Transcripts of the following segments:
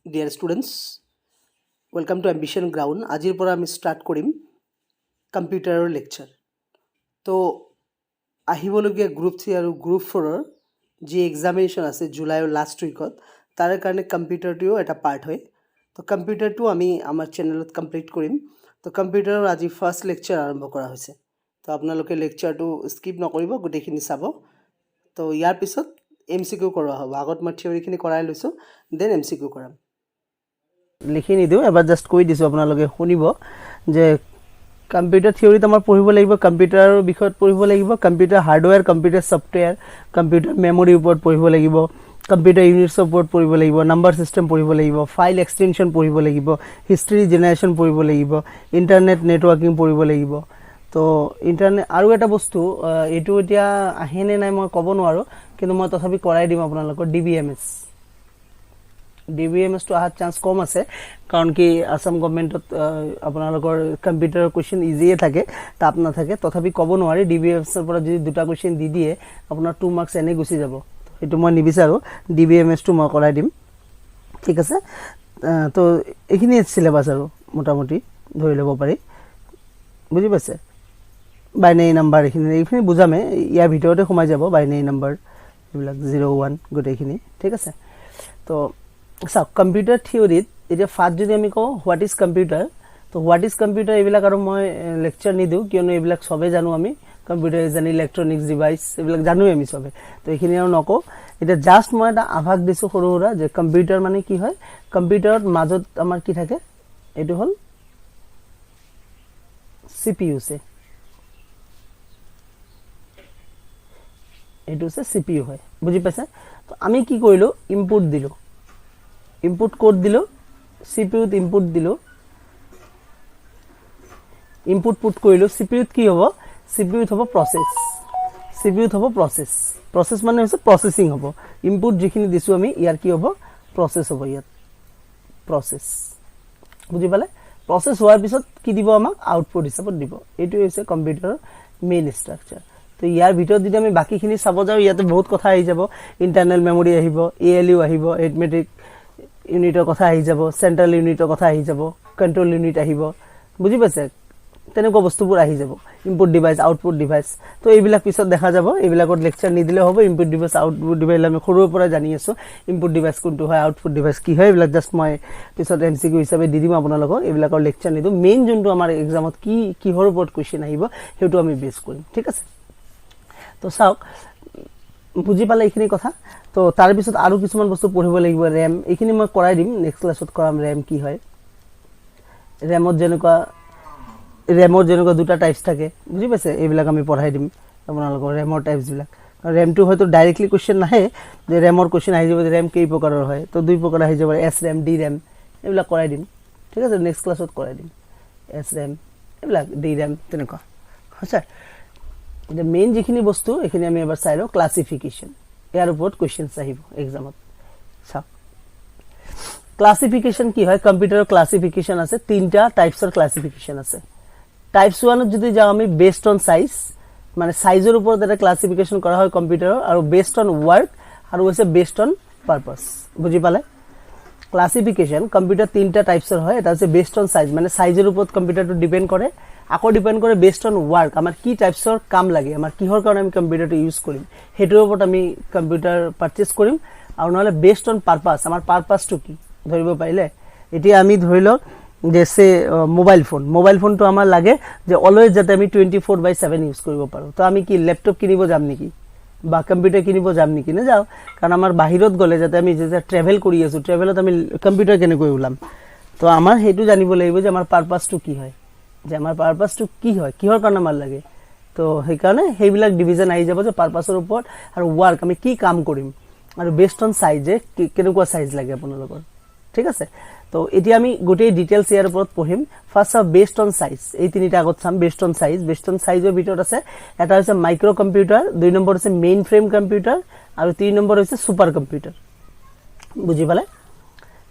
Dear students, welcome to Ambition Ground. আজিৰ পৰা আমি ষ্টাৰ্ট কৰিম কম্পিউটাৰৰ লেকচাৰ। তো আহিবলগীয়া গ্ৰুপ 3 আৰু গ্ৰুপ 4ৰ যি এক্সামিনেশ্যন আছে জুলাইৰ লাষ্ট উইকত তাৰে কাৰণে কম্পিউটাৰটোও এটা পাৰ্ট হয়। তো কম্পিউটাৰটো আমি আমাৰ চেনেলত কমপ্লিট কৰিম। তো কম্পিউটাৰৰ আজি ফাৰ্ষ্ট লেকচাৰ আৰম্ভ কৰা হৈছে। তো আপোনালোকে লেকচাৰটো স্কিপ নকৰিব, গোটেইখিনি চাব। তো ইয়াৰ পিছত MCQ কৰোৱা হ'ব। আগত মই থিয়ৰিখিনি কৰাই লৈছোঁ, দেন MCQ কৰাম। লিখি নিদিওঁ, এবাৰ জাষ্ট কৈ দিছোঁ, আপোনালোকে শুনিব যে কম্পিউটাৰ থিয়ৰিত আমাৰ পঢ়িব লাগিব, কম্পিউটাৰৰ বিষয়ত পঢ়িব লাগিব, computer hardware, computer software, computer মেমৰিৰ ওপৰত পঢ়িব লাগিব, কম্পিউটাৰ ইউনিটছৰ ওপৰত পঢ়িব লাগিব, নাম্বাৰ ছিষ্টেম পঢ়িব লাগিব, ফাইল এক্সটেনশ্যন পঢ়িব লাগিব, হিষ্ট্ৰী জেনেৰেশ্যন পঢ়িব লাগিব, ইণ্টাৰনেট নেটৱৰ্কিং পঢ়িব লাগিব। তো ইণ্টাৰনেট আৰু এটা বস্তু, এইটো এতিয়া আহেনে নাই মই ক'ব নোৱাৰোঁ, কিন্তু মই তথাপি কৰাই দিম আপোনালোকৰ DBMS। DBMSটো অহাৰ চান্স কম আছে, কাৰণ কি আসাম গভৰ্ণমেণ্টত আপোনালোকৰ কম্পিউটাৰৰ কুৱেশ্যন ইজিয়ে থাকে, টাপ নাথাকে। তথাপি ক'ব নোৱাৰি, DBMSৰ পৰা যদি দুটা কুৱেশ্যন দি দিয়ে আপোনাৰ 2 মাৰ্কছ এনেই গুচি যাব। সেইটো মই নিবিচাৰোঁ, DBMSটো মই কৰাই দিম, ঠিক আছে। তো এইখিনি চিলেবাছ আৰু মোটামুটি ধৰি ল'ব পাৰি, বুজি পাইছে। বাইনেৰী নাম্বাৰ এইখিনি বুজামে, ইয়াৰ ভিতৰতে সোমাই যাব বাইনেৰী নাম্বাৰ, এইবিলাক 0, 1 গোটেইখিনি, ঠিক আছে। তো চাওক, কম্পিউটাৰ থিয়ৰিত এতিয়া ফাৰ্ষ্ট যদি আমি কওঁ হোৱাট ইজ কম্পিউটাৰ, তো হোৱাট ইজ কম্পিউটাৰ এইবিলাক আৰু মই লেকচাৰ নিদিওঁ, কিয়নো এইবিলাক চবেই জানো আমি। Computer is an electronics device, এইবিলাক জানোৱেই আমি চবে। তো এইখিনি আৰু নকওঁ, এতিয়া জাষ্ট মই এটা আভাস দিছোঁ সৰু সুৰা, যে কম্পিউটাৰ মানে কি হয়। কম্পিউটাৰত মাজত আমাৰ কি থাকে, এইটো হ'ল CPU, এইটো হৈছে CPU হয়, বুজি পাইছে। তো আমি কি কৰিলোঁ, ইনপুট দিলোঁ, ইনপুট কোড দিলোঁ, CPUত ইনপুট দিলোঁ, ইনপুট পুট কৰিলোঁ। CPUত কি হ'ব, CPUত হ'ব প্ৰচেছ, CPUত হ'ব প্ৰচেছ। প্ৰচেছ মানে হৈছে প্ৰচেছিং হ'ব। ইনপুট যিখিনি দিছোঁ আমি, ইয়াৰ কি হ'ব, প্ৰচেছ হ'ব, ইয়াত প্ৰচেছ, বুজি পালে। প্ৰচেছ হোৱাৰ পিছত কি দিব, আমাক আউটপুট হিচাপত দিব। এইটোৱে হৈছে কম্পিউটাৰৰ মেইন ষ্ট্ৰাকচাৰ। তো ইয়াৰ ভিতৰত যদি আমি বাকীখিনি চাব যাওঁ, ইয়াতে বহুত কথা আহি যাব। ইণ্টাৰনেল মেমৰি আহিব, ALU আহিব, এৰিথমেটিক ইউনিটৰ কথা আহি যাব, চেণ্ট্ৰেল ইউনিটৰ কথা আহি যাব, কণ্ট্ৰল ইউনিট আহিব, বুজি পাইছে। তেনেকুৱা বস্তুবোৰ আহি যাব, ইনপুট ডিভাইচ, আউটপুট ডিভাইচ। তো এইবিলাক পিছত দেখা যাব, এইবিলাকত লেকচাৰ নিদিলে হ'ব। ইনপুট ডিভাইচ, আউটপুট ডিভাইচ আমি সৰুৰ পৰা জানি আছোঁ। ইনপুট ডিভাইচ কোনটো হয়, আউটপুট ডিভাইচ কি হয়, এইবিলাক জাষ্ট মই পিছত MCQ হিচাপে দি দিম আপোনালোকক। এইবিলাকৰ লেকচাৰ নিদিওঁ। মেইন যোনটো আমাৰ এক্সামত কিহৰ ওপৰত কুৱেশ্যন আহিব, সেইটো আমি বেছ কৰিম, ঠিক আছে। তো চাওক, বুজি পালে এইখিনি কথা। তো তাৰপিছত আৰু কিছুমান বস্তু পঢ়িব লাগিব, ৰেম, এইখিনি মই কৰাই দিম, নেক্সট ক্লাছত কৰাম ৰেম কি হয়। ৰেমৰ যেনেকুৱা দুটা টাইপছ থাকে, বুজি পাইছে, এইবিলাক আমি পঢ়াই দিম আপোনালোকৰ ৰেমৰ টাইপছবিলাক। ৰেমটো হয়তো ডাইৰেক্টলি কুৱেশ্যন নাহে, যে ৰেমৰ কুৱেশ্যন আহি যাব যে ৰেম কেই প্ৰকাৰৰ হয়। তো 2 প্ৰকাৰ আহি যাব, SRAM, DRAM, এইবিলাক কৰাই দিম, ঠিক আছে। নেক্সট ক্লাছত কৰাই দিম SRAM, এইবিলাক DRAM, তেনেকুৱা হৈছে। এতিয়া মেইন যিখিনি বস্তু, এইখিনি আমি এবাৰ চাই লওঁ। ক্লাছিফিকেশ্যন, ইয়াৰ ওপৰত কুৱেশ্যনছ আহিব এক্সামত। চাওক, ক্লাছিফিকেশ্যন কি হয়। কম্পিউটাৰৰ ক্লাছিফিকেশ্যন আছে, 3টা টাইপছৰ ক্লাছিফিকেশ্যন আছে। টাইপছ 1ত যদি যাওঁ আমি, বেছড অন চাইজ, মানে চাইজৰ ওপৰত এটা ক্লাছিফিকেশ্যন কৰা হয় কম্পিউটাৰৰ, আৰু বেছড অন ৱাৰ্ক, আৰু হৈছে বেছড অন পাৰপাছ, বুজি পালে। ক্লাছিফিকেশ্যন কম্পিউটাৰ 3টা টাইপছৰ হয়। এটা হৈছে বেছড অন চাইজ, মানে চাইজৰ ওপৰত কম্পিউটাৰটো ডিপেণ্ড কৰে। আকৌ ডিপেণ্ড কৰে বেছড অন ৱাৰ্ক, আমাৰ কি টাইপছৰ কাম লাগে, আমাৰ কিহৰ কাৰণে আমি কম্পিউটাৰটো ইউজ কৰিম, সেইটোৰ ওপৰত আমি কম্পিউটাৰ পাৰচেজ কৰিম। আৰু নহ'লে বেছড অন পাৰপাছ, আমাৰ পাৰপাছটো কি ধৰিব পাৰিলে। এতিয়া আমি ধৰি লওক যে মোবাইল ফোনটো আমাৰ লাগে যে অলৱেজ যাতে আমি 24/7 ইউজ কৰিব পাৰোঁ। তো আমি কি লেপটপ কিনিব যাম নেকি, বা কম্পিউটাৰ কিনিব যাম নেকি, নাযাওঁ। কাৰণ আমাৰ বাহিৰত গ'লে যাতে আমি যেতিয়া ট্ৰেভেল কৰি আছোঁ, ট্ৰেভেলত আমি কম্পিউটাৰ কেনেকৈ ওলাম। তো আমাৰ সেইটো জানিব লাগিব যে আমাৰ পাৰপাছটো কি হয়, যে আমাৰ পাৰপাছটো কি হয়, কিহৰ কাৰণে আমাৰ লাগে। তো সেইকাৰণে সেইবিলাক ডিভিজন আহি যাব, যে পাৰপাছৰ ওপৰত, আৰু ৱাৰ্ক, আমি কি কাম কৰিম, আৰু বেছড অন চাইজ, যে কেনেকুৱা চাইজ লাগে আপোনালোকৰ, ঠিক আছে। তো এতিয়া আমি গোটেই ডিটেইলছ ইয়াৰ ওপৰত পঢ়িম। ফাৰ্ষ্ট চাওঁ বেছড অন চাইজ, এই 3টা আগত চাম। Based on size, based on চাইজৰ ভিতৰত আছে, এটা হৈছে মাইক্ৰ' কম্পিউটাৰ, 2 নম্বৰ হৈছে মেইন ফ্ৰেম কম্পিউটাৰ, আৰু 3 নম্বৰ হৈছে ছুপাৰ কম্পিউটাৰ, বুজি পালে।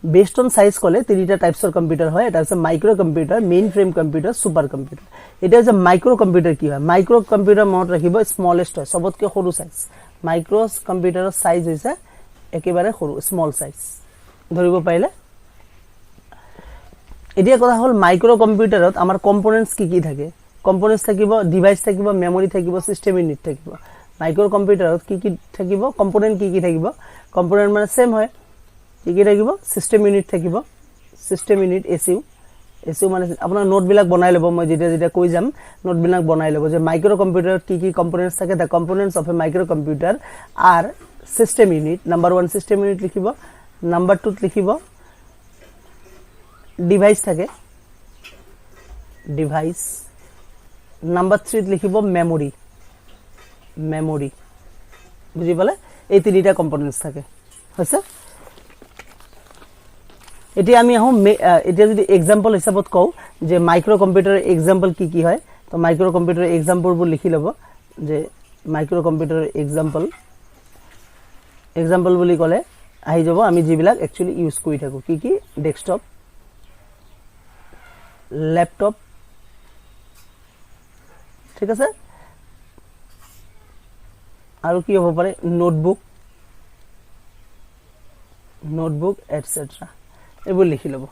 বেছড অন চাইজ ক'লে 3টা টাইপছৰ কম্পিউটাৰ হয়। এটা হৈছে micro' computer, main frame computer, super computer. এতিয়া হৈছে মাইক্ৰ' কম্পিউটাৰ কি হয়। মাইক্ৰ' কম্পিউটাৰ মনত ৰাখিব, স্মলেষ্ট হয়, চবতকৈ সৰু চাইজ। মাইক্ৰ' কম্পিউটাৰৰ চাইজ হৈছে একেবাৰে সৰু, স্মল চাইজ, ধৰিব পাৰিলে। এতিয়া কথা হল মাইক্ৰ কম্পিউটাৰত আমাৰ কম্পোনেন্টস কি থাকে কম্পোনেন্টস থাকিব ডিভাইস থাকিব মেমৰি থাকিব সিস্টেম ইউনিট থাকিব মাইক্ৰ কম্পিউটাৰত কি থাকিব কম্পোনেন্ট কি থাকিব কম্পোনেন্ট মানে সেম হয় কি থাকিব সিস্টেম ইউনিট থাকিব সিস্টেম ইউনিট এসইউ মানে আপোনাৰ নোট বিলাক বনাই লব মই যেতিয়া কৈ যাম নোট বিলাক বনাই লব যে মাইক্ৰ কম্পিউটাৰত কি কম্পোনেন্টস থাকে the components of a micro computer are system unit number 1 system unit লিখিব নাম্বাৰ 2 লিখিব ডিভাইস থাকে ডিভাইস নাম্বাৰ 3 লিখিব মেমৰি বুজি পালে এই তিনিটা কম্পোনেন্টস থাকে হৈছে এতিয়া আমি আহো এতিয়া যদি एग्जांपल হিচাপত কও যে মাইক্ৰ কম্পিউটাৰৰ एग्जांपल কি হয় তো মাইক্ৰ কম্পিউটাৰৰ एग्जांपल বোৰ লিখি লব যে মাইক্ৰ কম্পিউটাৰৰ एग्जांपल বুলি কলে আহি যাব আমি যিবিলাক একচুয়ালি ইউজ কৰি থাকো কি ডেস্কটপ ল্যাপটপ ঠিক আছে আৰু কি হ'ব পাৰে নোটবুক এটসেট্ৰা এবোৰ লিখি লব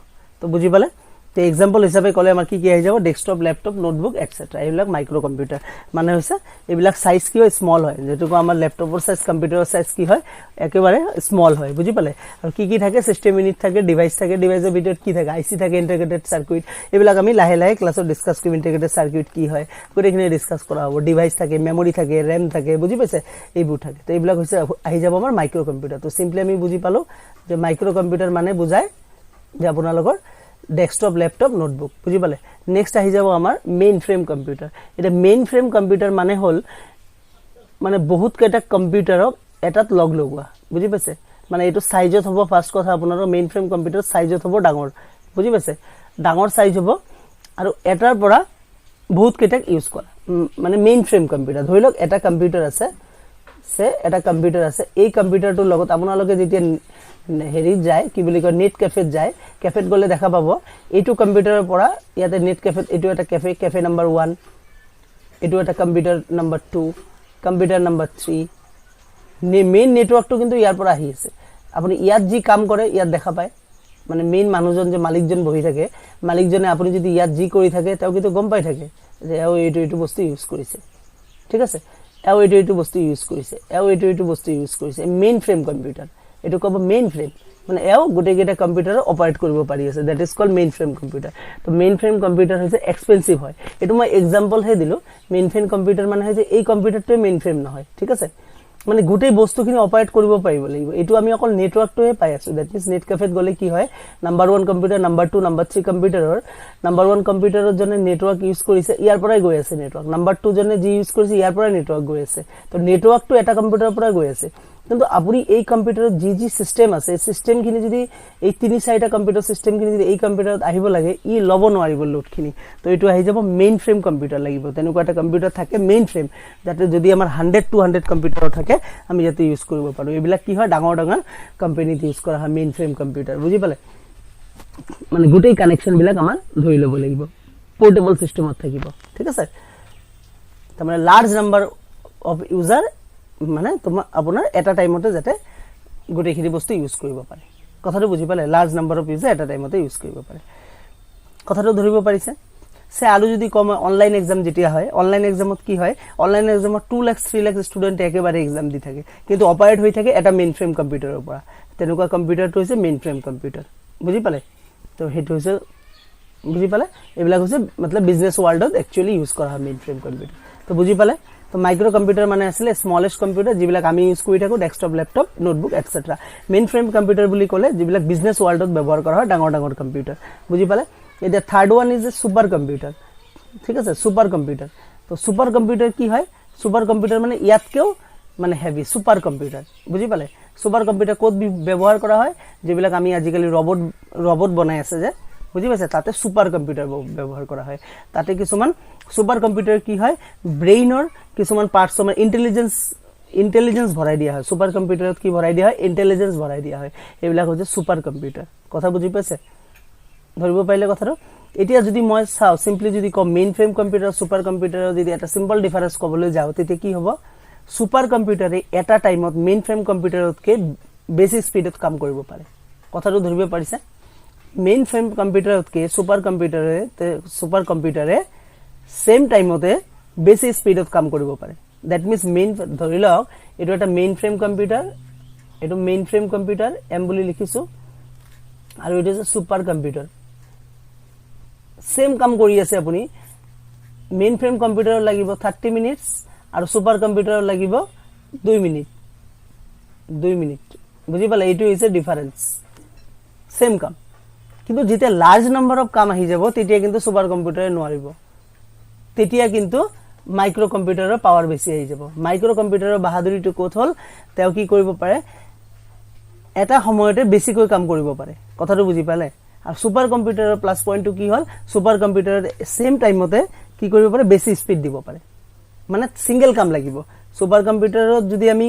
তো বুজি পালে তে एग्जांपल হিচাপে কলে আমাৰ কি আহি যাব ডেস্কটপ ল্যাপটপ নোটবুক এটসেট্ৰা এইবিলাক মাইক্ৰ কম্পিউটাৰ মানে হৈছে এইবিলাক সাইজ কি হয় স্মল হয় যেটুকু আমাৰ ল্যাপটপৰ সাইজ কম্পিউটাৰৰ সাইজ কি হয় একেবাৰে স্মল হয় বুজি পালে আৰু কি থাকে সিস্টেম ইউনিট থাকে ডিভাইস থাকে ডিভাইসৰ ভিতৰত কি থাকে আইসি থাকে ইন্টিগ্ৰেটেড সাৰ্কিট এইবিলাক আমি লাহে লাহে ক্লাছত ডিসকাস কৰিম ইন্টিগ্ৰেটেড সাৰ্কিট কি হয় গোটেইখিনি ডিসকাস কৰা হ'ব ডিভাইস থাকে মেমৰি থাকে RAM থাকে বুজি পাইছে এইবোৰ থাকে তো এইবিলাক হৈছে আহি যাব আমাৰ মাইক্ৰ কম্পিউটাৰ তো সিম্পলি আমি বুজি পালো যে মাইক্ৰ কম্পিউটাৰ মানে বুজায় যে আপোনালোকৰ ডেস্কটপ ল্যাপটপ নোটবুক বুজি পালে নেক্সট আহি যাব আমাৰ মেইন ফ্ৰেম কম্পিউটাৰ এটা মেইন ফ্ৰেম কম্পিউটাৰ মানে হল মানে বহুত কেটা কম্পিউটাৰক এটাত লগ লগোৱা বুজি পাইছে মানে এটো সাইজত হ'ব ফাৰ্স্ট কথা আপোনাৰৰ মেইন ফ্ৰেম কম্পিউটাৰ সাইজত হ'ব ডাঙৰ বুজি পাইছে ডাঙৰ সাইজ হ'ব আৰু এটাৰ পৰা বহুত কেটাক ইউজ কৰা মানে মেইন ফ্ৰেম কম্পিউটাৰ ধৰি লওক এটা কম্পিউটাৰ আছে এই কম্পিউটাৰটোৰ লগত আপোনালোকে যেতিয়া হেৰি যায় কি বুলি কয় নেট ক্যাফেত যায় ক্যাফেত গলে দেখা পাব এইটো কম্পিউটাৰৰ পৰা ইয়াতে নেট ক্যাফেত এইটো এটা ক্যাফে নাম্বাৰ 1 এইটো এটা computer number 2 computer number 3 main নেটওয়াৰ্কটো কিন্তু ইয়াৰ পৰা আহি আছে আপুনি ইয়াত যি কাম কৰে ইয়াত দেখা পায় মানে মেইন মানুহজন যে মালিকজন বহি থাকে মালিকজনে আপুনি যদি ইয়াত যি কৰি থাকে তাও কিন্তু গম পাই থাকে যে এইটো বস্তু ইউজ কৰিছে ঠিক আছে এইটো বস্তু ইউজ কৰিছে এইটো বস্তু ইউজ কৰিছে মেইন ফ্ৰেম কম্পিউটাৰ এটো কব মেইন ফ্ৰেম মানে গোটেইকেটা কম্পিউটাৰ অপাৰেট কৰিব পাৰি আছে that is called mainframe computer তো মেইন ফ্ৰেম কম্পিউটাৰ হৈছে এক্সপেন্সিভ হয় এটো মই एग्जांपल হে দিলো মেইন ফ্ৰেম কম্পিউটাৰ মানে হৈছে এই কম্পিউটাৰটো মেইন ফ্ৰেম নহয় ঠিক আছে মানে গোটেই বস্তুখিনি অপাৰেট কৰিব পাৰিব লাগিব এটো আমি অকল নেটওয়ার্কটোহে পাই আছো দ্যাট মিন্স নেট ক্যাফেত গলে কি হয় নাম্বার 1 কম্পিউটাৰ নাম্বাৰ 2 নাম্বাৰ 3 কম্পিউটাৰৰ নাম্বাৰ 1 কম্পিউটাৰৰ জনে নেটওয়াৰ্ক ইউজ কৰিছে ইয়াৰ পৰাই গৈ আছে নেটওয়াৰ্ক নাম্বাৰ 2 জনে যি ইউজ কৰিছে ইয়াৰ পৰাই নেটওয়াৰ্ক গৈ আছে তো নেটওয়াৰ্কটো এটা কম্পিউটাৰৰ পৰা গৈ আছে কিন্তু আপুনি এই কম্পিউটাৰত যি সিস্টেম আছে সিস্টেমখিনি যদি এই 3-4টা কম্পিউটাৰ সিস্টেমখিনি যদি এই কম্পিউটাৰত আহিব লাগে ই লব নোৱাৰিব লোডখিনি তো এটো আহি যাব মেইন ফ্ৰেম কম্পিউটাৰ লাগিব তেনেকুৱা এটা কম্পিউটাৰ থাকে মেইন ফ্ৰেম যাতে যদি আমাৰ 100-200 কম্পিউটাৰ থাকে আমি যাতে ইউজ কৰিব পাৰো এইবিলাক কি হয় ডাঙৰ ডাঙৰ কোম্পানীত ইউজ কৰা হয় মেইন ফ্ৰেম কম্পিউটাৰ বুজি পালে মানে গোটেই কানেকশন বিলাক আমাৰ ধৰি লব লাগিব পোৰ্টেবল সিস্টেমত থাকিব ঠিক আছে তাৰমানে লাৰ্জ নাম্বাৰ অফ ইউজাৰ মানে তোমাৰ আপোনাৰ এটা টাইমতে যাতে গোটেইখিনি বস্তু ইউজ কৰিব পাৰে কথাটো বুজি পালে লাৰ্জ নাম্বাৰ অফ ইউজাৰ এটা টাইমতে ইউজ কৰিব পাৰে কথাটো ধৰিব পাৰিছে সে আলু যদি কম অনলাইন এক্সাম যেতিয়া হয় অনলাইন এক্সামত কি হয় অনলাইন এক্সামত 2 লাখ 3 লাখ স্টুডেন্ট একেবাৰে এক্সাম দি থাকে কিন্তু অপাৰেট হৈ থাকে এটা মেইন ফ্ৰেম কম্পিউটাৰৰ পৰা তেনেকুৱা কম্পিউটাৰটো হৈছে মেইন ফ্ৰেম কম্পিউটাৰ বুজি পালে তো হেতু হৈছে বুজি পালে এইবিলাক হৈছে मतलब বিজনেস ওয়ার্ল্ডত একচুয়ালি ইউজ কৰা হয় মেইন ফ্ৰেম কম্পিউটাৰ তো বুজি পালে তো মাইক্ৰ কম্পিউটাৰ মানে আসলে স্মলেষ্ট কম্পিউটাৰ যিবিলাক আমি ইউজ কৰি থাকো desktop laptop notebook etcetera mainframe computer বুলি ক'লে যিবিলাক বিজনেস ওয়াৰ্ল্ডত ব্যৱহাৰ কৰা হয় ডাঙৰ ডাঙৰ কম্পিউটাৰ বুজি পালে এটা third one is a super computer ঠিক আছে সুপাৰ কম্পিউটাৰ তো সুপাৰ কম্পিউটাৰ কি হয় সুপাৰ কম্পিউটাৰ মানে ইয়াতকেও মানে হেভি সুপাৰ কম্পিউটাৰ বুজি পালে সুপাৰ কম্পিউটাৰ কোড ব্যৱহাৰ কৰা হয় যিবিলাক আমি আজিকালি ৰবট বনাই আছে যে বুজি পাইছে তাতে সুপাৰ কম্পিউটাৰ ব্যৱহাৰ কৰা হয় তাতে কিছুমান সুপাৰ কম্পিউটাৰ কি হয় ব্ৰেইনৰ কিছুমান পাৰ্টস আমাৰ ইন্টেলিজেন্স ভৰাই দিয়া হয় সুপাৰ কম্পিউটাৰত কি ভৰাই দিয়া হয় ইন্টেলিজেন্স ভৰাই দিয়া হয় এইবিলাক হৈছে সুপাৰ কম্পিউটাৰ কথা বুজি পাইছে ধৰিব পাৰিলে কথাটো এতিয়া যদি মই চাও সিম্পলি যদি কম মেইন ফ্ৰেম কম্পিউটাৰ সুপাৰ কম্পিউটাৰৰ যদি এটা সিম্পল ডিফাৰেন্স কবলৈ যাও তেতিয়া কি হ'ব সুপাৰ কম্পিউটাৰে এটা টাইমত মেইন ফ্ৰেম কম্পিউটাৰতকে বেছি স্পিডত কাম কৰিব পাৰে কথাটো ধৰিব পাৰিছে মেইন ফ্ৰেম কম্পিউটাৰতকে সুপাৰ কম্পিউটাৰে সেম টাইমতে বেছি স্পিডত কাম কৰিব পাৰে দ্যাট মিন্স মেইন ধৰি লওক এটো এটা মেইন ফ্ৰেম কম্পিউটাৰ এম বুলি লিখিছো আৰু এটো আছে সুপাৰ কম্পিউটাৰ সেম কাম কৰি আছে আপুনি মেইন ফ্ৰেম কম্পিউটাৰ লাগিব 30 মিনিটস আৰু সুপার কম্পিউটার লাগিব 2 মিনিট বুজি পালে এইটো হৈছে ডিফারেন্স সেম কাম কিন্তু যেতিয়া লার্জ নাম্বার অফ কাম আহি যাব তেতিয়া কিন্তু সুপার কম্পিউটারে নোৱাৰিব তেতিয়া কিন্তু মাইক্ৰো কম্পিউটাৰৰ পাৱাৰ বেছি আহি যাব মাইক্ৰো কম্পিউটাৰৰ বাহাদুৰিটো ক'ত হ'ল তেওঁ কি কৰিব পাৰে এটা সময়তে বেছিকৈ কাম কৰিব পাৰে কথাটো বুজি পালে আৰু সুপাৰ কম্পিউটাৰৰ প্লাস পইণ্টটো কি হ'ল সুপাৰ কম্পিউটাৰৰ সেম টাইমতে কি কৰিব পাৰে বেছি স্পিড দিব পাৰে মানে সিঙ্গেল কাম লাগিব সুপাৰ কম্পিউটাৰত যদি আমি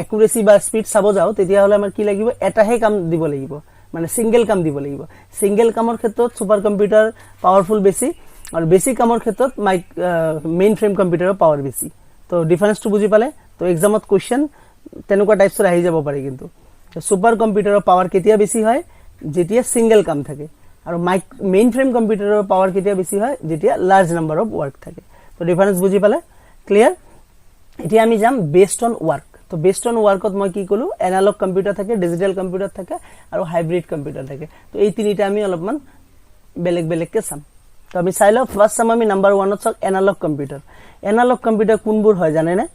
একুৰেসি বা স্পিড চাব যাও তেতিয়া হলে আমাৰ কি লাগিব এটাহে কাম দিব লাগিব মানে সিঙ্গেল কাম দিব লাগিব সিঙ্গেল কামৰ ক্ষেত্ৰত সুপাৰ কম্পিউটাৰ পাৱাৰফুল বেছি আৰু বেছি কামৰ ক্ষেত্ৰত মেইন ফ্ৰেম কম্পিউটাৰৰ পাৱাৰ বেছি তো ডিফাৰেন্সটো বুজি পালে তো এক্সামত কোশ্চেন তেনেকুৱা টাইপছৰ আহি যাব পাৰে কিন্তু সুপাৰ কম্পিউটাৰৰ পাৱাৰ কেতিয়া বেছি হয় যেতিয়া সিঙ্গেল কাম থাকে আৰু মেইন ফ্ৰেম কম্পিউটাৰৰ পাৱাৰ কেতিয়া বেছি হয় যেতিয়া লার্জ নাম্বার অফ ওয়ার্ক থাকে তো ডিফারেন্স বুজি পালে ক্লিয়ার এতিয়া আমি যাম বেসড অন ওয়ার্ক তো বেসড অন ওয়ার্কত মই কি কলো এনালগ কম্পিউটার থাকে ডিজিটাল কম্পিউটার থাকে আৰু হাইব্রিড কম্পিউটার থাকে তো এই তিনিটা আমি অলপমান বেলেগকে চাম তো আমি চাই লও ফার্স্ট চাম আমি নাম্বার 1 ত চাওক এনালগ কম্পিউটার কোনবোৰ হয় জানে না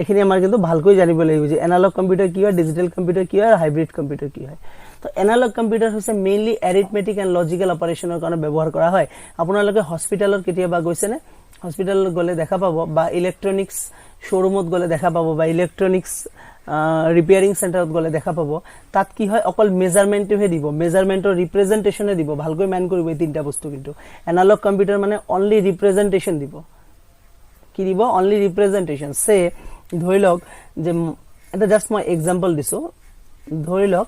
এখিনি আমাৰ কিন্তু ভালকৈ জানিব লাগিব যে এনালগ কম্পিউটাৰ কি হয় ডিজিটাল কম্পিউটাৰ কি হয় আৰু হাইব্ৰিড কম্পিউটাৰ কি হয় তো এনালগ কম্পিউটাৰ হৈছে মেইনলি এৰিথমেটিক এন্ড লজিক্যাল অপাৰেশনৰ কাৰণে ব্যৱহাৰ কৰা হয় আপোনালোকে হস্পিটালত কেতিয়াবা গৈছে নে হস্পিটালত গলে দেখা পাব বা ইলেক্ট্ৰনিক্স শোৰুমত গলে দেখা পাব বা ইলেক্ট্ৰনিক্স ৰিপেয়াৰিং সেন্টাৰত গলে দেখা পাব তাত কি হয় অকল মেজাৰমেন্টহে দিব মেজাৰমেন্টৰ ৰিপ্ৰেজেন্টেশনে দিব ভালকৈ মান কৰিব এই তিনটা বস্তু কিন্তু এনালগ কম্পিউটাৰ মানে অনলি ৰিপ্ৰেজেন্টেশন দিব কি দিব অনলি ৰিপ্ৰেজেন্টেশন সে ধৰি লওক যে এটা জাস্ট মই এক্সাম্পল দিছো ধৰি লওক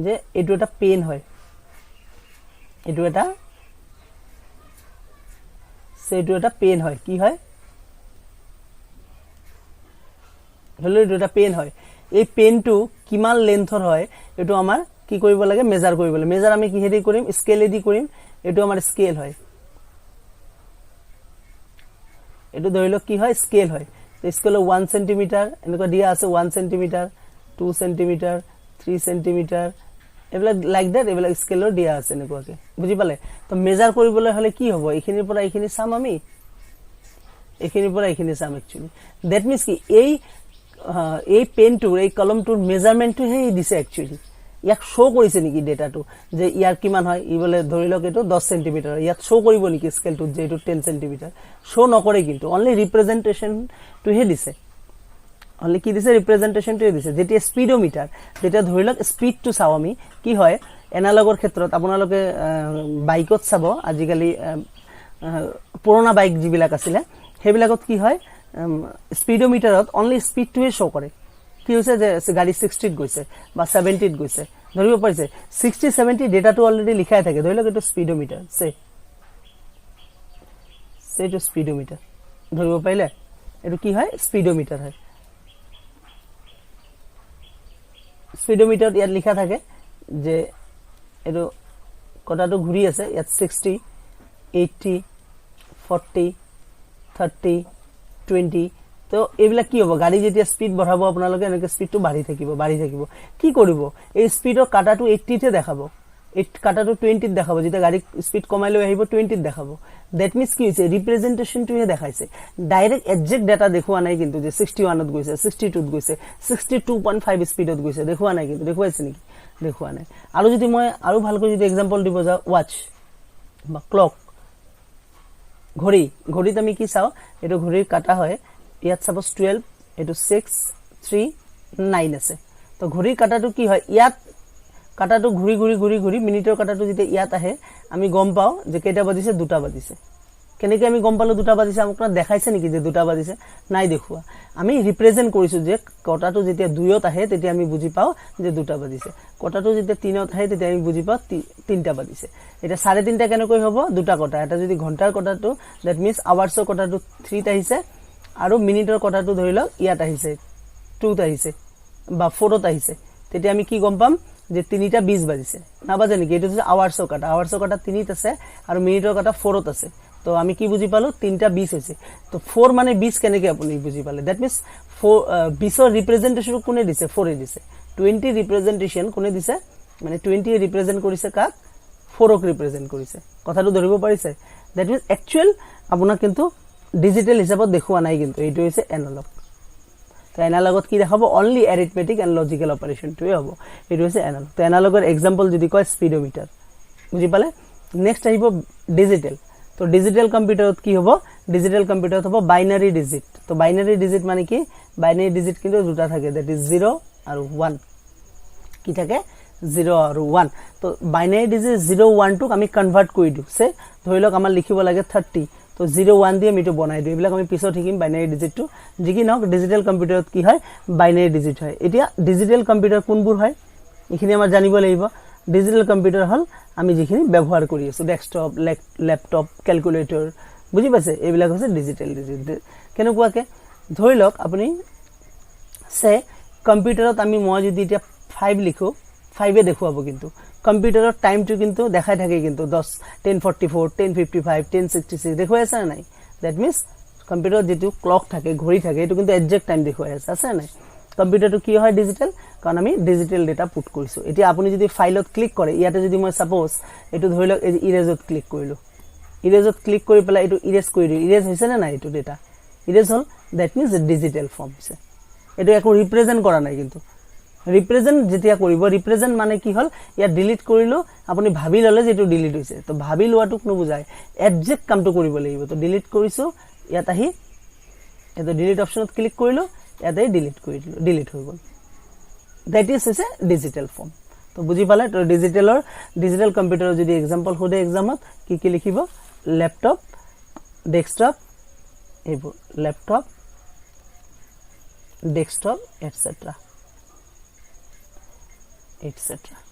যে এটো এটা পেন হয় এটো এটা পেন হয় কি হয় হলে এটা পেন হয় এই পেনটো কিমান লেন্থৰ হয় এটো আমাৰ কি কৰিব লাগে মেজাৰ কৰিব লাগে মেজাৰ আমি কিহেদি কৰিম স্কেলেদি কৰিম এটো আমাৰ স্কেল হয় এটো ধৰি লওক কি হয় স্কেল হয় স্কেল 1 সেন্টিমিটাৰ এনেকুৱা দিয়া আছে 1 সেন্টিমিটাৰ 2 সেন্টিমিটাৰ 3 সেন্টিমিটাৰ এবিলাক লাইক দ্যাট এবিলাক স্কেলৰ দিয়া আছে এনেকুৱাকে বুজি পালে তো মেজাৰ কৰিবলৈ হলে কি হ'ব এখিনিৰ পৰা এখিনি চাম আমি এখিনিৰ পৰা এখিনি চাম একচুয়ালি দ্যাট মিন্স কি এই পেনটোৰ এই কলমটোৰ মেজাৰমেন্টটো হে দিছে একচুয়ালি ইয়াক শো কৰিছে নেকি ডেটাটো যে ইয়াৰ কিমান হয় ইবলে ধৰি লওক এটো 10 সেন্টিমিটাৰ ইয়াত শো কৰিব নেকি স্কেলটো যে এটো 10 সেন্টিমিটাৰ শো নকৰে কিন্তু অনলি ৰিপ্ৰেজেন্টেশন টু হে দিছে অনলি কি দিছে ৰিপ্ৰেজেন্টেশন টু দিছে যেতিয়া স্পিডোমিটাৰ যেতিয়া ধৰি লওক স্পিডটো চাও আমি কি হয় এনালগৰ ক্ষেত্ৰত আপোনালোকে বাইকত চাব আজিকালি পুৰণা বাইক যিবিলাক আছিল হেবিলাকত কি হয় স্পিডোমিটাৰত অনলি স্পিডটোৱে শো কৰে কি হৈছে যে গাড়ী 60 ত গৈছে বা 70 ত গৈছে ধৰিব পাৰিছে 60 70 ডেটাটো অলৰেডি লিখাই থাকে ধৰি লওক এটো স্পিডোমিটাৰ সেটো স্পিডোমিটাৰ ধৰিব পাৰিলে এটো কি হয় স্পিডোমিটাৰ হয় স্পিডোমিটাৰত ইয়াত লিখা থাকে যে এটো কটাটো ঘূৰি আছে ইয়াত 60 80 40 30 20 তো এইবিলাক কি হ'ব গাড়ী যেতিয়া স্পিড বঢ়াব আপোনালোকে এনেকৈ স্পিডটো বাঢ়ি থাকিব কি কৰিব এই স্পিডৰ কাটাটো 80 তে দেখাব এই কাটাটো 20 ত দেখাব যেতিয়া গাড়ী স্পিড কমাই লৈ আহিব 20 ত দেখাব দ্যাট মিন্স কি হৈছে ৰিপ্ৰেজেন্টেশনটো হে দেখাইছে ডাইৰেক্ট এক্সাক্ট ডাটা দেখুৱা নাই কিন্তু যে 61 ত গৈছে 62 ত গৈছে 62.5 স্পিডত গৈছে দেখুৱা নাই কিন্তু দেখুৱাইছে নেকি দেখুৱা নাই আৰু যদি মই আৰু ভালকৈ যদি এক্সাম্পল দিব যাও ওয়াচ বা ক্লক ঘড়ীত আমি কি চাও এটো ঘড়ীৰ কাটা হয় ইয়াত সাপোজ 12 এটো 6 3 9 আছে তো ঘড়ীৰ কাটাটো কি হয় ইয়াত কাটাটো ঘুৰি মিনিটৰ কাটাটো যেতিয়া ইয়াত আহে আমি গম পাও যে কেইটা বাজিছে দুটা বাজিছে কেনেকৈ আমি গম পালো দুটা বাজিছে আমাক দেখাইছে নেকি যে দুটা বাজিছে নাই দেখুৱা আমি ৰিপ্ৰেজেন্ট কৰিছো যে কটাটো যেতিয়া 2ত আহে তেতিয়া আমি বুজি পাও যে দুটা বাজিছে কটাটো যেতিয়া 3ত আহে তেতিয়া আমি বুজি পাও তিনটা বাজিছে এটা 3:30 কেনেকৈ হ'ব দুটা কটা এটা যদি ঘন্টাৰ কটাটো দ্যাট মিন্স আৱাৰ্ছৰ কটাটো 3 ত আহিছে আৰু মিনিটৰ কটাটো ধৰি লওক ইয়াত আহিছে 2 ত আহিছে বা 4 ত আহিছে তেতিয়া আমি কি গম পাম যে 3টা 20 বাজিছে না বাজে নেকি এটা হচ্ছে আওয়াৰ্সৰ কাটা 3ত আছে আৰু মিনিটৰ কাটা 4ত আছে তো আমি কি বুজি পালো 3টা 20 হৈছে তো 4 মানে 20 কেনেকৈ আপুনি বুজি পালে দ্যাট মিন্স 20ৰ ৰিপ্ৰেজেন্টেশন কোনে দিছে 4 এ দিছে 20 ৰিপ্ৰেজেন্টেশন কোনে দিছে মানে 20 এ ৰিপ্ৰেজেন্ট কৰিছে কাক 4ক ৰিপ্ৰেজেন্ট কৰিছে কথাটো ধৰিব পাৰিছে দ্যাট মিন্স একচুয়াল আপোনাক কিন্তু ডিজিটাল হিচাপত দেখুৱা নাই কিন্তু এইটো হৈছে এনালগ তো এনালগত কি দেখাব only arithmetic and logical operation টুই হ'ব এইটো হৈছে এনালগ তো এনালগৰ এক্সাম্পল যদি কয় স্পিডোমিটাৰ বুজি পালে নেক্সট আহিব ডিজিটাল তো ডিজিটাল কম্পিউটাৰত কি হ'ব ডিজিটাল কম্পিউটাৰত হ'ব বাইনাৰি ডিজিট তো বাইনাৰি ডিজিট মানে কি বাইনাৰি ডিজিট কিন্তু দুটা থাকে দ্যাট ইজ 0 আৰু 1 কি থাকে 0 আৰু 1 তো বাইনাৰি ডিজিট 0 1 টুক আমি কনভাৰ্ট কৰি দিও সে ধৰি লওক আমাৰ লিখিব লাগে 30 তো 0 1 দিয়ে মিটো বনাই দিও এইবিলাক আমি পিছত শিকিম বাইনারি ডিজিটটো যি কি নক ডিজিটাল কম্পিউটাৰত কি হয় বাইনাৰি ডিজিট হয় এতিয়া ডিজিটাল কম্পিউটাৰ কোনবোৰ হয় এখিনি আমাৰ জানিব লাগিব ডিজিটাল কম্পিউটাৰ হল আমি যিখিনি ব্যৱহাৰ কৰি আছো ডেস্কটপ ল্যাপটপ ক্যালকুলেটৰ বুজি পাইছে এইবিলাক হৈছে ডিজিটাল কেনেকুৱাকে ধৰি লওক আপুনি সে কম্পিউটাৰত আমি মই যদি এতিয়া 5 লিখো 5 এ দেখুৱাব কিন্তু কম্পিউটাৰৰ টাইমটো কিন্তু দেখাই থাকে কিন্তু 10:44 10:55 10:66 দেখুৱাই আছে নাই দ্যাট মিন্স কম্পিউটাৰত যেটো ক্লক থাকে ঘড়ি থাকে এটো কিন্তু এক্সাক্ট টাইম দেখুৱাই আছে নাই কম্পিউটাৰটো কি হয় ডিজিটাল কাৰণ আমি ডিজিটাল ডেটা পুট কৰিছো এতিয়া আপুনি যদি ফাইলত ক্লিক কৰে ইয়াতে যদি মই সাপোজ এটো ধৰি লওক ইৰেজত ক্লিক কৰিলো ইৰেজত ক্লিক কৰি পেলাই এটো ইৰেজ কৰি দিও ইৰেজ হৈছে না নাই এটো data erase hall that means digital form হৈছে এটো একো ৰিপ্ৰেজেন্ট কৰা নাই কিন্তু ৰিপ্ৰেজেন্ট যেতিয়া কৰিব ৰিপ্ৰেজেন্ট মানে কি হল ইয়া ডিলিট কৰিলো আপুনি ভাবি ললে যে এটো ডিলিট হৈছে তো ভাবি লোৱাটোক নুবুজায় এক্সাক্ট কামটো কৰিব লাগিব তো ডিলিট কৰিছো ইয়াত আহি এটো ডিলিট অপচনত ক্লিক কৰিলো ইয়াতে ডিলিট কৰি দিলো ডিলিট হৈ গল দ্যাট ইজ হৈছে ডিজিটাল ফৰ্ম তো বুজি পালে তো ডিজিটাল কম্পিউটাৰৰ যদি एग्जांपल হোদে एग्जामত কি লিখিব ল্যাপটপ ডেস্কটপ এইবোৰ ল্যাপটপ ডেস্কটপ এটসেট্ৰা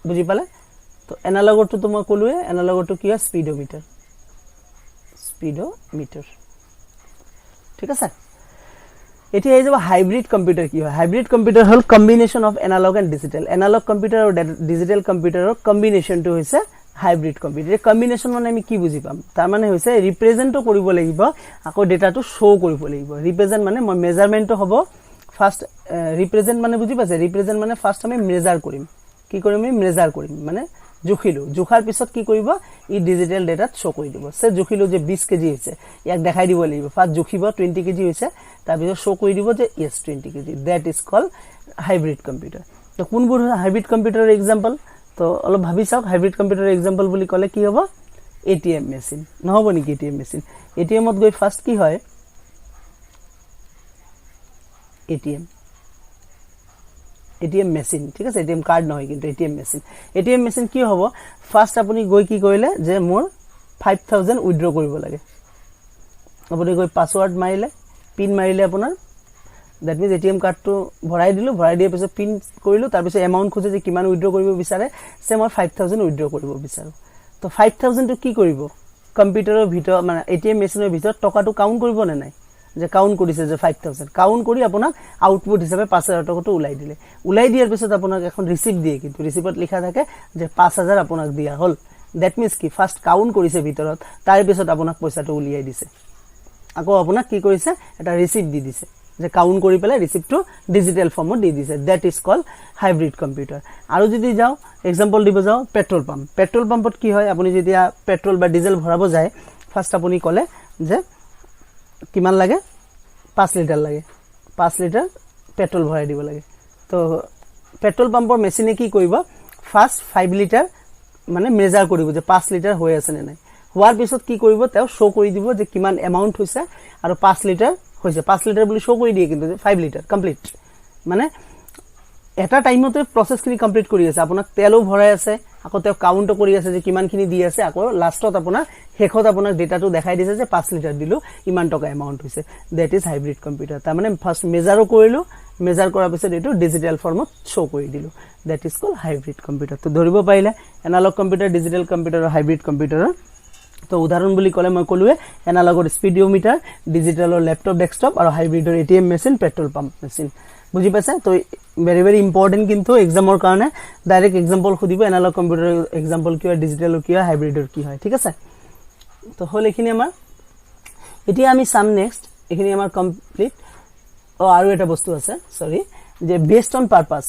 বুজি পালে তো এনালগৰটো তো মই কলুৱে এনালগৰটো কি হয় স্পিডোমিটাৰ ঠিক আছে এতিয়া এই যে হাইব্ৰিড কম্পিউটাৰ কি হয় হাইব্ৰিড কম্পিউটাৰ হল combination of analog and digital analog computer আৰু ডিজিটাল কম্পিউটাৰৰ কম্বিনেশনটো হৈছে হাইব্ৰিড কম্পিউটাৰ কম্বিনেশন মানে আমি কি বুজি পাম তাৰ মানে হৈছে ৰিপ্ৰেজেন্টও কৰিব লাগিব আকৌ ডেটাটো শো কৰিব লাগিব ৰিপ্ৰেজেন্ট মানে মই মেজাৰমেন্টটো হ'ব ফাৰ্স্ট ৰিপ্ৰেজেন্ট মানে বুঝি পাছে ৰিপ্ৰেজেন্ট মানে ফাৰ্স্ট আমি মেজাৰ কৰিম কি কৰিম আমি মেজাৰ কৰিম মানে জুখিলো জুখাৰ পিছত কি কৰিব ই ডিজিটাল ডেটাত শো কৰি দিব সে জুখিলো যে 20 কেজি হৈছে ইয়াক দেখাই দিব লাগিব ফার্স্ট জুখিব 20 কেজি হৈছে তাৰ পিছত শো কৰি দিব যে yes 20 KG that is called hybrid computer তো কোনবোৰ হাইব্ৰিড কম্পিউটাৰৰ एग्जांपल তো অলপ ভাবি চাওক হাইব্ৰিড কম্পিউটাৰৰ एग्जांपल বুলি ক'লে কি হ'ব এটিএম মেচিন নহব নেকি এটিএম মেচিন এটিএমত গৈ ফার্স্ট কি হয় এটিএম মেচিন ঠিক আছে এটিএম কার্ড নহয় কিন্তু এটিএম মেচিন কি হ'ব ফার্স্ট আপুনি গৈ কি কৰিলে যে মোৰ 5000 উইথড্ৰ কৰিব লাগে আপুনি গৈ পাসওয়াৰ্ড মাৰিলে পিন মাৰিলে আপোনাৰ দ্যাট মিন্স এটিএম কাৰ্ডটো ভৰাই দিলো ভৰাই দিয়াৰ পিছত পিন কৰিলো তাৰ পিছত এমাউন্ট খুজে যে কিমান উইথড্ৰ কৰিব বিচাৰে সে মই 5000 উইথড্ৰ কৰিব বিচাৰো তো 5000 টো কি কৰিব কম্পিউটাৰৰ ভিতৰ মানে এটিএম মেচিনৰ ভিতৰত টকাটো কাউন্ট কৰিব নে নাই যে কাউন্ট কৰিছে যে 5000 কাউন্ট কৰি আপোনাক আউটপুট হিচাপে 5000 টকাটো উলাই দিলে উলাই দিয়াৰ পিছত আপোনাক এখন ৰিসিপ্ট দিয়ে কিন্তু ৰিসিপ্টত লিখা থাকে যে 5000 আপোনাক দিয়া হল দ্যাট মিন্স কি ফার্স্ট কাউন্ট কৰিছে ভিতৰত তাৰ পিছত আপোনাক পইচাটো উলিয়াই দিছে আকৌ আপোনাক কি কৰিছে এটা ৰিসিপ্ট দি দিছে যে কাউন্ট কৰি পেলাই ৰিসিপ্টটো ডিজিটাল ফৰ্মত দি দিছে that is called hybrid computer আৰু যদি যাও एग्जांपल দিব যাও পেট্ৰল পাম্পত কি হয় আপুনি যেতিয়া পেট্ৰল বা ডিজেল ভৰাব যায় ফাৰ্স্ট আপুনি ক'লে যে কিমান লাগে 5 লিটাৰ লাগে 5 লিটাৰ পেট্ৰল ভৰাই দিব লাগে তো পেট্ৰল পাম্পৰ মেচিনে কি কৰিব ফাৰ্স্ট 5 লিটাৰ মানে মেজাৰ কৰিব যে 5 লিটাৰ হৈ আছে নে নাই হোৱাৰ পিছত কি কৰিব তেও শো কৰি দিব যে কিমান এমাউন্ট হৈছে আৰু 5 লিটাৰ হৈছে 5 লিটাৰ বুলি শো কৰি দিয়ে কিন্তু 5 লিটাৰ কমপ্লিট মানে এটা টাইমতে প্ৰসেসখিনি কমপ্লিট কৰি আছে আপোনাক তেলো ভৰাই আছে আকৌ তেও কাউন্ট কৰি আছে যে কিমানখিনি দি আছে আকৌ লাষ্টত আপোনাৰ হেখত আপোনাক ডেটাটো দেখাই দিছে যে 5 লিটাৰ দিলো ইমান টকা এমাউন্ট হৈছে দ্যাট ইজ হাইব্ৰিড কম্পিউটাৰ তাৰ মানে ফাৰ্স্ট মেজাৰও কৰিলো মেজাৰ কৰাৰ পিছত এটো ডিজিটাল ফৰ্মত শো কৰি দিলো that is called hybrid computer তো ধৰিব পাৰিলে এনালগ কম্পিউটাৰ ডিজিটাল কম্পিউটাৰ আৰু হাইব্ৰিড কম্পিউটাৰ তো উদাহৰণ বুলি ক'লে মই কলুৱে এনালগৰ স্পিডোমিটাৰ ডিজিটালৰ ল্যাপটপ ডেস্কটপ আৰু হাইব্ৰিডৰ ATM machine petrol pump machine বুজি পাইছে তো ভেৰি ভেৰি ইম্পৰ্টেণ্ট কিন্তু এক্সামৰ কাৰণে ডাইৰেক্ট এক্সাম্পল সুধিব এনালগ কম্পিউটাৰ এক্সাম্পল কি হয় ডিজিটেলৰ কি হয় হাইব্ৰিডৰ কি হয় ঠিক আছে তো হল এইখিনি আমাৰ এতিয়া আমি চাম নেক্সট এইখিনি আমাৰ কমপ্লিট আৰু এটা বস্তু আছে সৰি যে বেসড অন পাৰপাস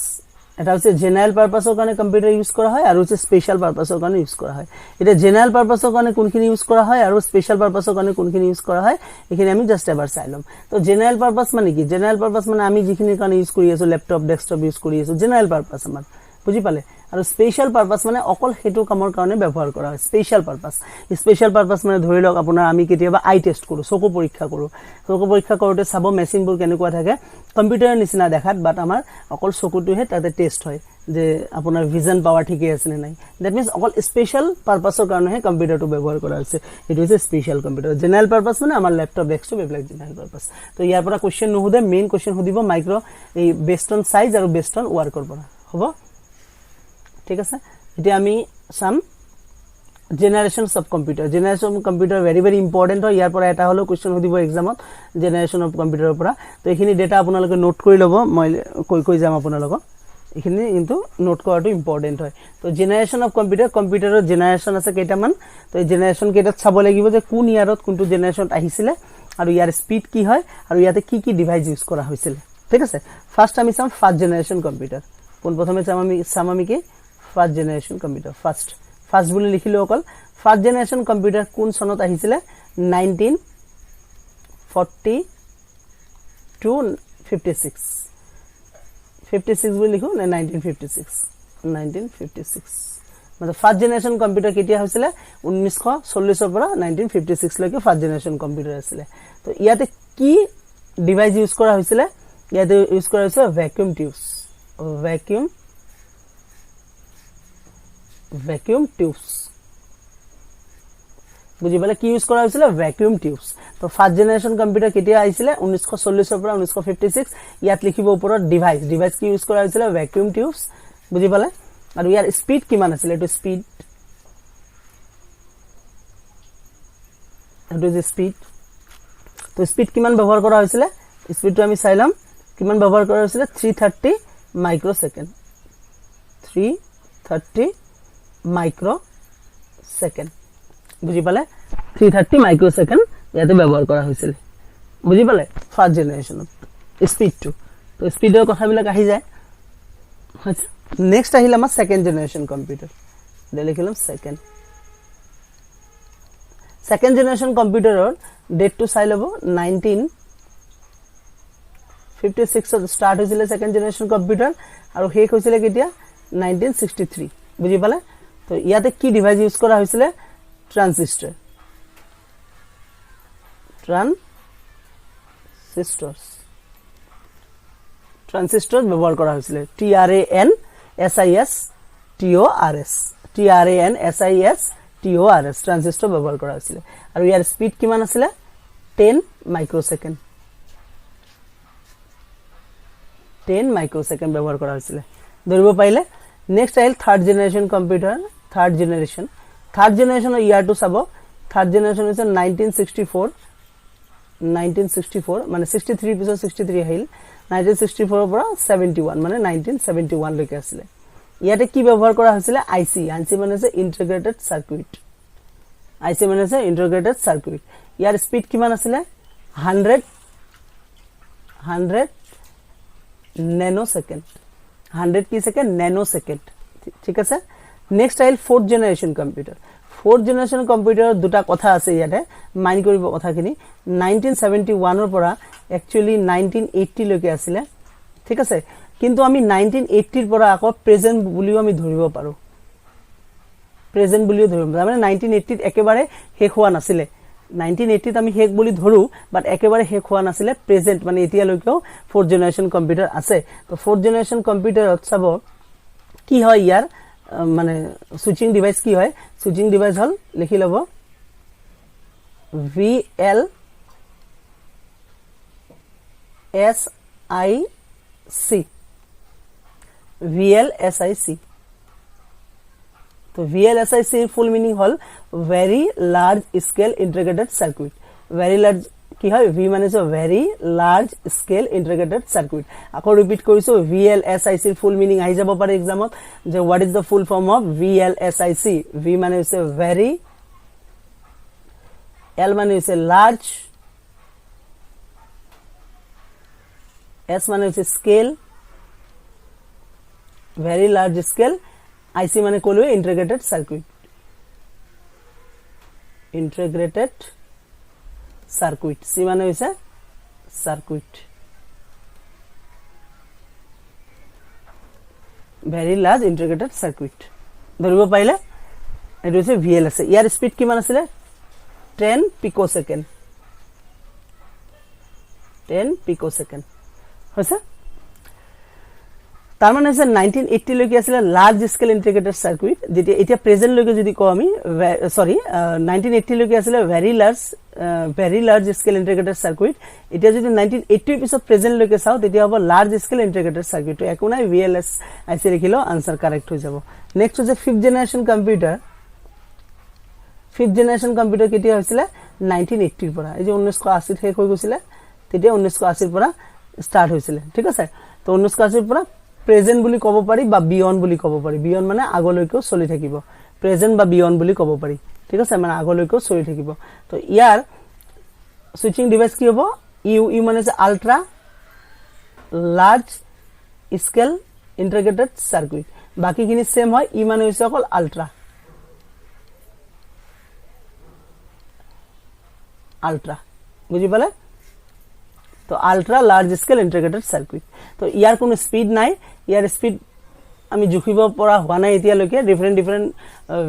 এটা হচ্ছে জেনাৰেল পাৰপাসৰ কাৰণে কম্পিউটাৰ ইউজ কৰা হয় আৰু হচ্ছে স্পেশাল পাৰপাসৰ কাৰণে ইউজ কৰা হয় এটা জেনাৰেল পাৰপাসৰ কাৰণে কোনখিনি ইউজ কৰা হয় আৰু স্পেশাল পাৰপাসৰ কাৰণে কোনখিনি ইউজ কৰা হয় এইখিনি আমি জাস্ট এবাৰ চাই লম তো জেনাৰেল পাৰপাস মানে কি জেনাৰেল পাৰপাস মানে আমি যিখিনি কাৰণে ইউজ কৰি আছো ল্যাপটপ ডেস্কটপ ইউজ কৰি আছো জেনাৰেল পাৰপাস আমাৰ বুজি পালে আৰু স্পেশাল পাৰপাস মানে অকল হেতু কামৰ কাৰণে ব্যৱহাৰ কৰা হয় স্পেশাল পাৰপাস মানে ধৰি লওক আপোনাৰ আমি কেতিয়াবা আই টেষ্ট কৰো চকু পৰীক্ষা কৰোতে চাব মেচিনবোৰ কেনেকুৱা থাকে কম্পিউটাৰৰ নিচিনা দেখাত বাট আমাৰ অকল চকুটোহে তাতে টেষ্ট হয় যে আপোনাৰ ভিজন পাৱাৰ ঠিকই আছে নে নাই দ্যাট মিন্স অকল স্পেশাল পাৰপাসৰ কাৰণেহে কম্পিউটাৰটো ব্যৱহাৰ কৰা হৈছে এটো হৈছে স্পেশাল কম্পিউটাৰ জেনাৰেল পাৰপাস মানে আমাৰ ল্যাপটপ ডেস্কটপ এইবিলাক জেনাৰেল পাৰপাস তো ইয়াৰ পৰা কোশ্চেন নুহুদে মেইন কোশ্চেন সুধিব মাইক্ৰো এই বেসড অন সাইজ আৰু বেসড অন ওয়াৰ্কৰ পৰা হ'ব ঠিক আছে এতিয়া আমি some generation of computer very very important হয় ইয়াৰ পৰা এটা হলো কোশ্চেন সুধিব এক্সামত জেনাৰেশন অফ কম্পিউটাৰৰ পৰা তো এইখিনি ডেটা আপোনালোকে নোট কৰি ল'ব মই কৈ যাম আপোনালোকক এইখিনি কিন্তু নোট কৰাটো ইম্পৰ্টেন্ট হয় তো জেনাৰেশন অফ কম্পিউটাৰৰ জেনাৰেশন আছে কেইটামান তো এই জেনাৰেশন কেইটাত চাব লাগিব যে কোন ইয়াৰত কোনটো জেনাৰেশন আহিছিলে আৰু ইয়াৰ স্পিড কি হয় আৰু ইয়াতে কি কি ডিভাইস ইউজ কৰা হৈছিল ঠিক আছে ফাৰ্স্ট আমি চাম ফাৰ্স্ট জেনাৰেশন কম্পিউটাৰ কোন প্ৰথমে চাম আমি কি ফার্স্ট জেনারেশন কম্পিউটার ফার্স্ট বুলি লিখিলো অকল ফার্স্ট জেনারেশন কম্পিউটার কোন সনত আহিছিলে 1956 বুলি লিখো না 1956 মানে ফার্স্ট জেনারেশন কম্পিউটার কেতিয়া হৈছিলে 1940 ৰ পৰা 1956 লৈকে ফাৰ্স্ট জেনাৰেশন কম্পিউটাৰ আছিল তো ইয়াতে কি ডিভাইস ইউজ কৰা হৈছিলে ইয়াতে ইউজ কৰা হৈছে ভ্যাকুয়াম টিউবস বুজি পালে কি ইউজ কৰা হৈছিল ভ্যাকুয়াম টিউবস তো ফাৰ্স্ট জেনাৰেশন কম্পিউটাৰ কেতিয়া আহিছিলে 1940 ৰ পৰা 1956 ইয়াত লিখিব ওপৰত ডিভাইস কি ইউজ কৰা হৈছিল ভ্যাকুয়াম টিউবস বুজি পালে আৰু ইয়াৰ স্পিড কিমান আছিল এটো স্পিড তো স্পিড কিমান ব্যৱহাৰ কৰা হৈছিল স্পিডটো আমি চাইলাম কিমান ব্যৱহাৰ কৰা হৈছিল 330 মাইক্ৰোসেকেন্ড 330 মাইক্ৰোসেকেন্ড বুজি পালে 330 মাইক্ৰোসেকেন্ড ইয়াতে ব্যৱহাৰ কৰা হৈছিল বুজি পালে ফাৰ্স্ট জেনাৰেশনত স্পিডটো তো স্পিডৰ কথাবিলাক আহি যায় আচ্ছা নেক্সট আহিল আমাৰ সেকেন্ড জেনাৰেশন কম্পিউটাৰ লিখিলাম সেকেন্ড জেনাৰেশন কম্পিউটাৰৰ ডেটটো চাই লব 1956 স্টাৰ্ট হৈছিল সেকেন্ড জেনাৰেশন কম্পিউটাৰ আৰু শেষ হৈছিল কেতিয়া 1963 বুজি পালে তো ইয়াতে কি ডিভাইস ইউজ কৰা হৈছিল ট্ৰানজিস্টৰ ব্যবহাৰ কৰা হৈছিল TRANSISTORS ট্ৰানজিস্টৰ ব্যবহাৰ কৰা হৈছিল আৰু ইয়াৰ স্পিড কিমান আছিল 10 মাইক্ৰোসেকেন্ড ব্যবহাৰ কৰা হৈছিল ধৰিব পাৰিলে নেক্সট আহিল থাৰ্ড জেনাৰেশন কম্পিউটাৰ থাৰ্ড জেনাৰেশনৰ ইয়াৰটো চাব থাৰ্ড জেনাৰেশন হৈছে 1964 মানে 63 পিছত 63 আহিল 1964 ৰ পৰা 71 মানে 1971 লৈকে আছিল ইয়াতে কি ব্যৱহাৰ কৰা হৈছিল আইসি মানে হৈছে ইন্টিগ্ৰেটেড সাৰ্কিট ইয়াৰ স্পিড কিমান আছিল 100 ন্যানোসেকেন্ড 100 কি সেকেন্ড ন্যানোসেকেন্ড ঠিক আছে নেক্সট আহিল ফোর্থ জেনারেশন কম্পিউটার দুটা কথা আছে ইয়াতে মাইন্ড কৰিব কথাখিনি 1971 ৰ পৰা একচুয়ালি 1980 লৈকে আছিল ঠিক আছে কিন্তু আমি 1980 ৰ পৰা আকৌ প্ৰেজেন্ট বুলিও আমি ধৰিব পাৰো মানে 1980 একেবাৰে শেষ হোৱা নাছিল 1980 আমি শেষ বুলি ধৰো বাট একেবাৰে শেষ হোৱা নাছিল প্ৰেজেন্ট মানে এতিয়া লৈকেও ফোৰ্থ জেনাৰেশন কম্পিউটাৰ আছে তো ফোৰ্থ জেনাৰেশন কম্পিউটাৰত চাব কি হয় ইয়াৰ মানে সুইচিং ডিভাইস কি হয় সুইচিং ডিভাইস হল লিখি লব VLSIC তো VLSIC ফুল মিনিং হল very large scale integrated circuit very large কি হয় ভি মানে হৈছে very large scale integrated circuit আকৌ ৰিপিট কৰিছো VLSIC ৰ ফুল মিনিং আহি যাব পাৰে এক্সামত যে what is the full form of VLSIC V মানে হৈছে ভেৰি এল মানে হৈছে লাৰ্জ এস মানে হৈছে scale very large scale IC মানে কলো integrated circuit integrated circuit C মানে হইছে circuit very large integrated circuit ধরিব পাইলে এটো হইছে VLSI ইয়ার স্পিড কিমান আছিল 10 পিকোসেকেন্ড 10 পিকোসেকেন্ড হইছে তার মানে হচ্ছে 1980 লৈকে আছিল লার্জ স্কেল ইন্টিগ্রেটেড সার্কিট যেটা এটা প্রেজেন্ট লৈকে যদি কও আমি সরি 1980 লৈকে আছিল very large scale integrated circuit এটা যদি 1980 এর পিছত প্রেজেন্ট লৈকে চাও তেতিয়া হ'ব লার্জ স্কেল ইন্টিগ্রেটেড সার্কিট তো একো নাই VLSIC লিখিলো आंसर কারেক্ট হৈ যাব নেক্সট হচ্ছে ফিফথ জেনারেশন কম্পিউটার কেতিয়া হৈছিল 1980 এর পৰা এই যে 1980 শেষ হৈ গৈছিল তেতিয়া 1980 এৰ পৰা স্টাৰ্ট হৈছিল ঠিক আছে তো 1980 এৰ পৰা প্ৰেজেন্ট বুলি কব পাৰি বা বিয়ন্ড বুলি কব পাৰি বিয়ন্ড মানে আগলৈকেও চলি থাকিব প্ৰেজেন্ট বা বিয়ন্ড বুলি কব পাৰি ঠিক আছে মানে আগলৈকেও চলি থাকিব তো ইয়াৰ সুইচিং ডিভাইস কি হ'ব ইউ মানে যে ultra large scale integrated circuit বাকিখিনি সেম হয় ই মানে হৈছে অকল আল্ট্রা বুঝি পালে তো ultra large scale integrated circuit তো ইয়ার কোনো স্পিড নাই ইয়ার স্পিড আমি জুখিব পৰা হোৱা নাই এতিয়ালৈকে ডিফাৰেন্ট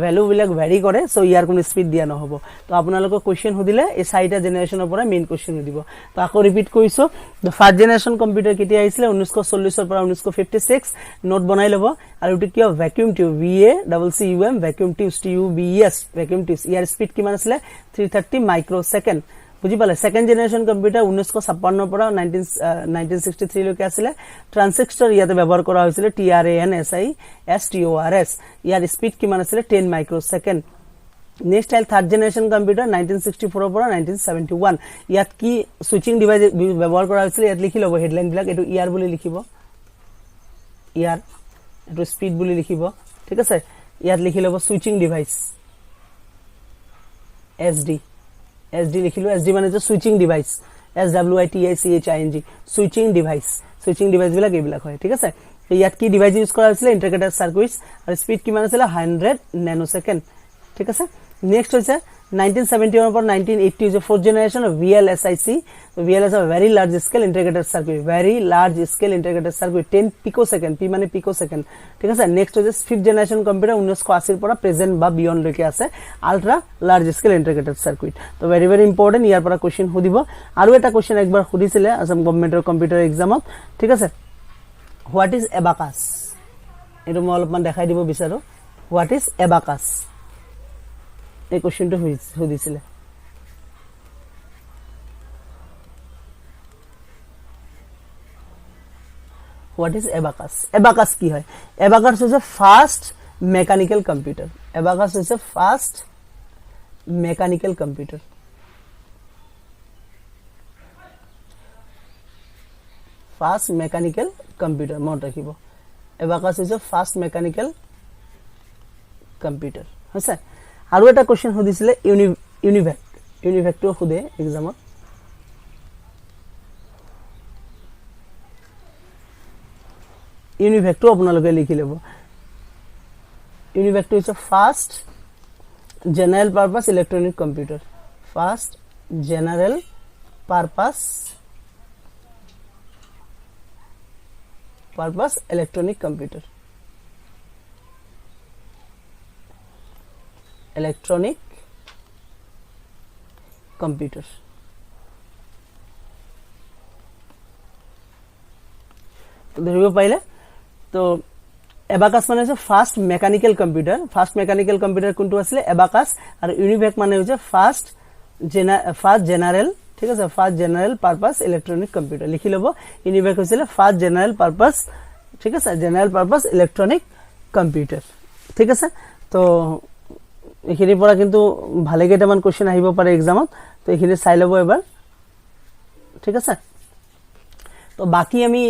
ভ্যালু বিলাক ভ্যাৰি কৰে সো ইয়াৰ কোনো স্পিড দিয়া নহব তো আপোনালোকক কোৱেশ্চন সুধিলে এই চাৰিটা জেনাৰেশনৰ পৰা মেইন কোৱেশ্চন দিব তো আকৌ ৰিপিট কৰিছো দ্য ফাৰ্স্ট জেনাৰেশন কম্পিউটাৰ কেতিয়া আহিছিল 1940 ৰ পৰা 1956 নোট বনাই লব আৰু এটো কি vacuum tube VACCUM vacuum tube TUBES vacuum tube ইয়াৰ স্পিড কিমান আছিল 330 মাইক্ৰোসেকেন্ড বুঝি পালে সেকেন্ড জেনাৰেশন কম্পিউটাৰ 1956 পৰা 1963 লৈকে আছিল ট্ৰানজিস্টৰ ইয়াতে ব্যবহাৰ কৰা হৈছিল TRANSISTORS ইয়াৰ স্পিড কিমান আছিল 10 মাইক্ৰোসেকেন্ড নেক্সট আইল থাৰ্ড জেনাৰেশন কম্পিউটাৰ 1964 পৰা 1971 ইয়াত কি সুইচিং ডিভাইস ব্যবহার করা হৈছিল ইয়াত লিখি লব হেডলাইন বিলাক এটো ইয়ার বুলি লিখিব ইয়ার এটো স্পিড বুলি লিখিব ঠিক আছে ইয়াত লিখি লব সুইচিং ডিভাইস SD লিখিলো SD মানে যে switching device SWITCHING switching device বিলাক এইবিলাক হয় ঠিক আছে ইয়াত কি ডিভাইস ইউজ কৰা হৈছিল ইন্টিগ্ৰেটেড সাৰ্কিটস আৰু স্পিড কিমান আছিল 100 ন্যানোসেকেন্ড ঠিক আছে নেক্সট হৈছে 1971 পৰা 1980 যে fourth generation of VLSIC VLSI very large scale integrated circuit 10 picosecond P মানে পিকোসেকেন্ড ঠিক আছে নেক্সট হৈছে ফিফথ জেনারেশন কম্পিউটার 1980 পৰা প্ৰেজেন্ট বা বিয়ন্ড লৈকে আছে ultra large scale integrated circuit তো ভেৰি ইম্পৰ্টেন্ট ইয়াৰ পৰা কোৱেশ্চন সুধিব আৰু এটা কোৱেশ্চন একবাৰ সুধিছিলে আসাম গভৰ্ণমেন্টৰ কম্পিউটাৰ এক্সামত ঠিক আছে হোৱাট ইজ এবাকাস এটো মই অলপমান দেখাই দিব বিচাৰো হোৱাট ইজ এবাকাস এই কোশ্চেনটো সুধিছিলে হোয়াট ইজ এবাকাস এবাকাস কি হয় এবাকাস হচ্ছে ফার্স্ট মেকানিক্যাল কম্পিউটার এবাকাস হচ্ছে ফার্স্ট মেকানিক্যাল কম্পিউটার মনত ৰাখিব এবাকাস হচ্ছে ফাৰ্স্ট মেকানিক্যাল কম্পিউটাৰ হৈছে আৰু এটা কোশ্চেন সুধিছিলে ইউনিভেক্টো খুদে এক্সামত ইউনিভেক্টো আপোনালোকে লিখি লব ইউনিভেক্টো is a first general purpose electronic computer first general purpose electronic computer electronic computer তো ধরিব পাইলে তো এবাকাস মানে হচ্ছে ফার্স্ট মেকানিক্যাল কম্পিউটার কোনটো আছিল এবাকাস আর ইউনিভেক মানে হচ্ছে ফার্স্ট জেনারেল ঠিক আছে first general purpose electronic computer লিখি লব ইউনিভেক হইছিল ফার্স্ট জেনারেল পারপাস ঠিক আছে জেনারেল পারপাস ইলেকট্রনিক কম্পিউটার ঠিক আছে তো এখিনিৰ পৰা কিন্তু ভালে কেইটামান কোশ্চেন আহিব পাৰে এক্সামত তো এখিনি চাই লব এবাৰ ঠিক আছে তো বাকি আমি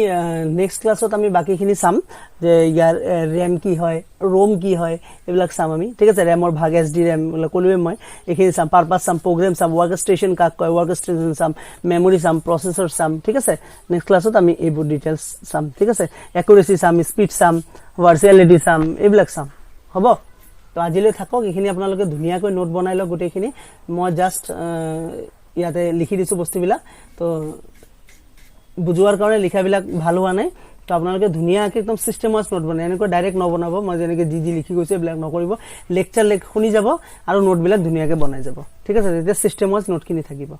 নেক্সট ক্লাছত আমি বাকিখিনি চাম যে ইয়াৰ ৰেম কি হয় ৰোম কি হয় এইবিলাক চাম আমি ঠিক আছে ৰেমৰ ভাগ এছডি ৰেম ক'লোৱে মই এইখিনি চাম পাৰপাছ চাম প্ৰগ্ৰেম চাম ৱৰ্কষ্টেচন কাক কয় ৱৰ্কষ্টেচন চাম মেমৰি চাম প্ৰচেছৰ চাম ঠিক আছে নেক্সট ক্লাছত আমি এইবোৰ ডিটেইলছ চাম ঠিক আছে একুৰেচি চাম স্পীড চাম ভাৰ্চুৱেলিটি চাম এইবিলাক চাম হ'ব তো আজিলৈ থাকক এইখিনি আপোনালোকে ধুনীয়াকৈ নোট বনাই লওক গোটেইখিনি মই জাষ্ট ইয়াতে লিখি দিছো বস্তুবিলাক তো বুজোৱাৰ কাৰণে লিখাবিলাক ভাল হোৱা নাই তো আপোনালোকে ধুনীয়াকৈ একদম সিস্টেমাইজ নোট বনাই এনেকৈ ডাইৰেক্ট নবনাব মই যেনেকৈ যি লিখি গৈছে এইবিলাক নকৰিব লেকচাৰ শুনি যাব আৰু নোটবিলাক ধুনীয়াকৈ বনাই যাব ঠিক আছে তেতিয়া সিস্টেমাইজ নোটখিনি থাকিব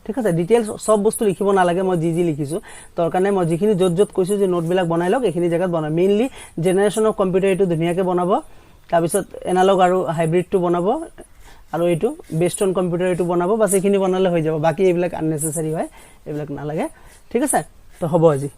ঠিক আছে ডিটেইলছ সব বস্তু লিখিব নালাগে মই যি লিখিছো তোৰ কাৰণে মই যিখিনি যত কৈছো যে নোটবিলাক বনাই লওক এইখিনি জায়গাত বনাই মেইনলি জেনাৰেশন অফ কম্পিউটাৰ এটো ধুনীয়াকৈ বনাব তাৰপিছত এনালগ আৰু হাইব্ৰিডটো বনাব আৰু এটো বেসড অন কম্পিউটাৰ এটো বনাব বাস এইখিনি বনালে হৈ যাব বাকি এইবিলাক আননেসেসাৰি হয় এইবিলাক নালাগে ঠিক আছে তো হ'ব আজি